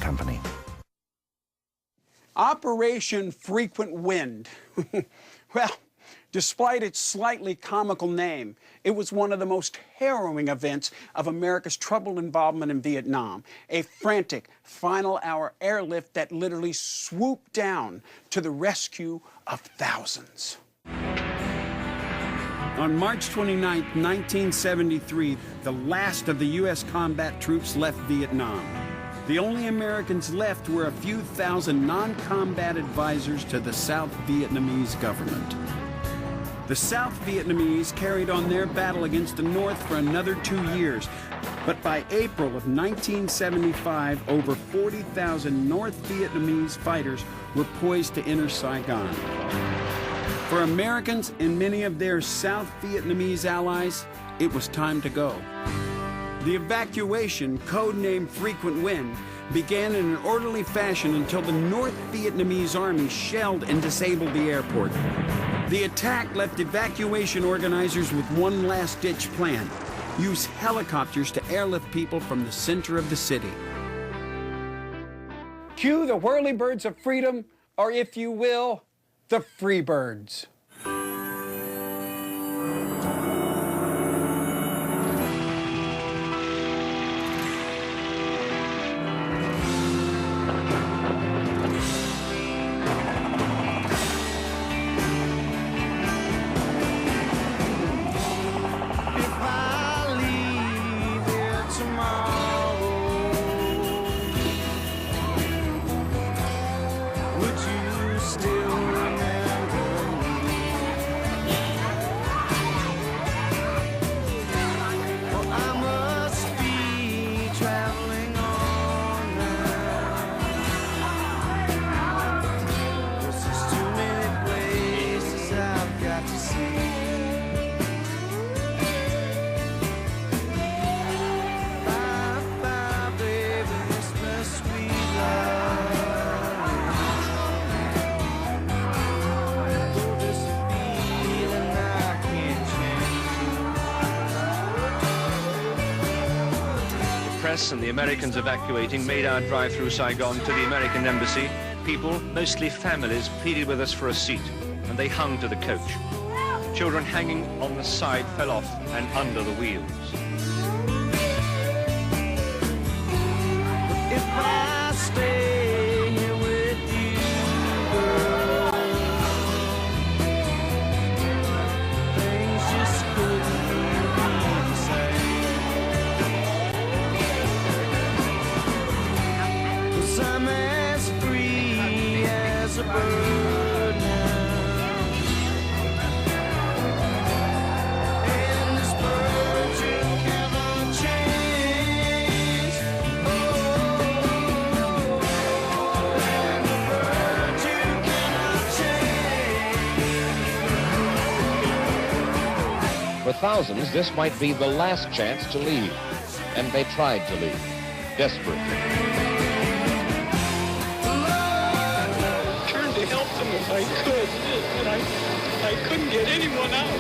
company. Operation Frequent Wind. Well, despite its slightly comical name, it was one of the most harrowing events of America's troubled involvement in Vietnam. A frantic, final-hour airlift that literally swooped down to the rescue of thousands. On March 29, 1973, the last of the U.S. combat troops left Vietnam. The only Americans left were a few thousand non-combat advisors to the South Vietnamese government. The South Vietnamese carried on their battle against the North for another 2 years, but by April of 1975, over 40,000 North Vietnamese fighters were poised to enter Saigon. For Americans and many of their South Vietnamese allies, it was time to go. The evacuation, codenamed Frequent Wind, began in an orderly fashion until the North Vietnamese army shelled and disabled the airport. The attack left evacuation organizers with one last-ditch plan: use helicopters to airlift people from the center of the city. Cue the whirlybirds of freedom, or if you will, the Freebirds. And the Americans evacuating made our drive through Saigon to the American embassy. People, mostly families, pleaded with us for a seat, and they hung to the coach. Children hanging on the side fell off and under the wheels. If I stay here with you, girl, things just couldn't be the same. I'm as free as a bird now, and this bird you cannot change. Oh, and the bird you cannot change. For thousands, this might be the last chance to leave, and they tried to leave, desperately. I could, and I couldn't get anyone out.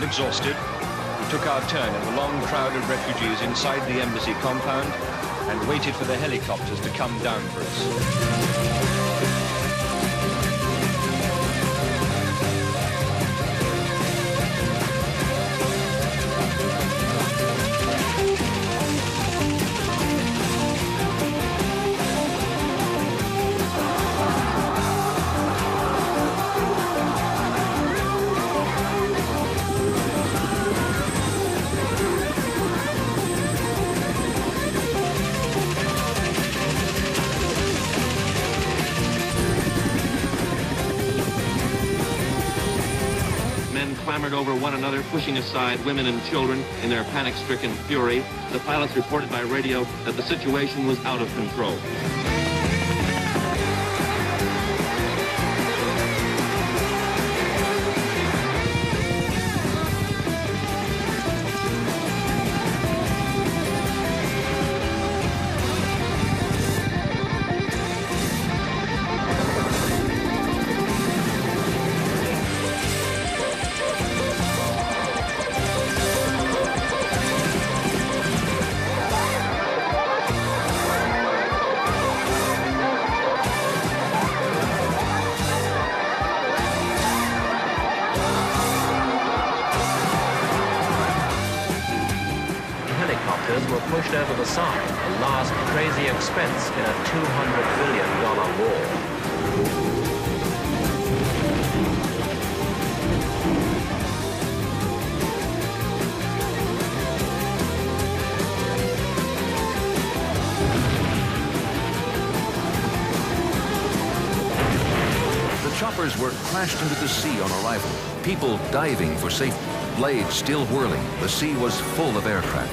Exhausted, we took our turn in the long crowd of refugees inside the embassy compound and waited for the helicopters to come down for us. clambered over one another, pushing aside women and children in their panic-stricken fury. The pilots reported by radio that the situation was out of control. Were pushed over the side, a last crazy expense in a $200 billion war. The choppers were crashed into the sea on arrival, people diving for safety, blades still whirling. The sea was full of aircraft.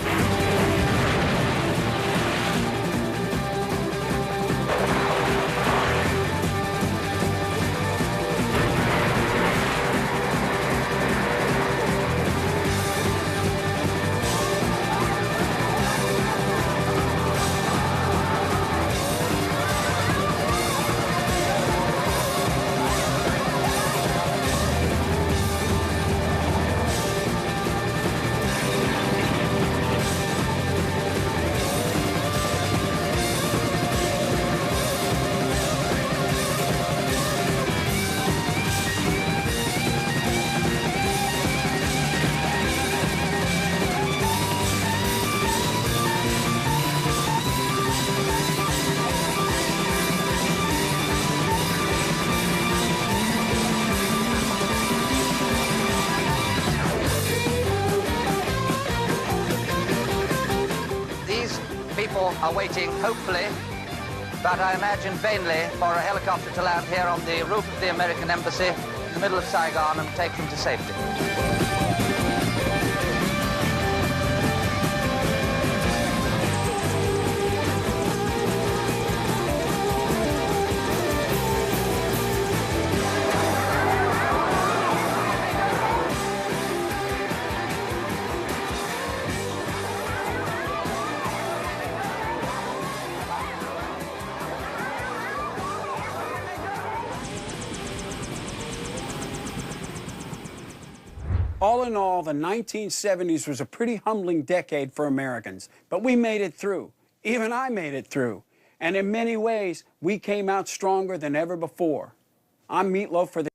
People are waiting, hopefully, but I imagine vainly, for a helicopter to land here on the roof of the American embassy in the middle of Saigon and take them to safety. All in all, the 1970s was a pretty humbling decade for Americans, but we made it through. Even I made it through. And in many ways, we came out stronger than ever before. I'm Meatloaf for the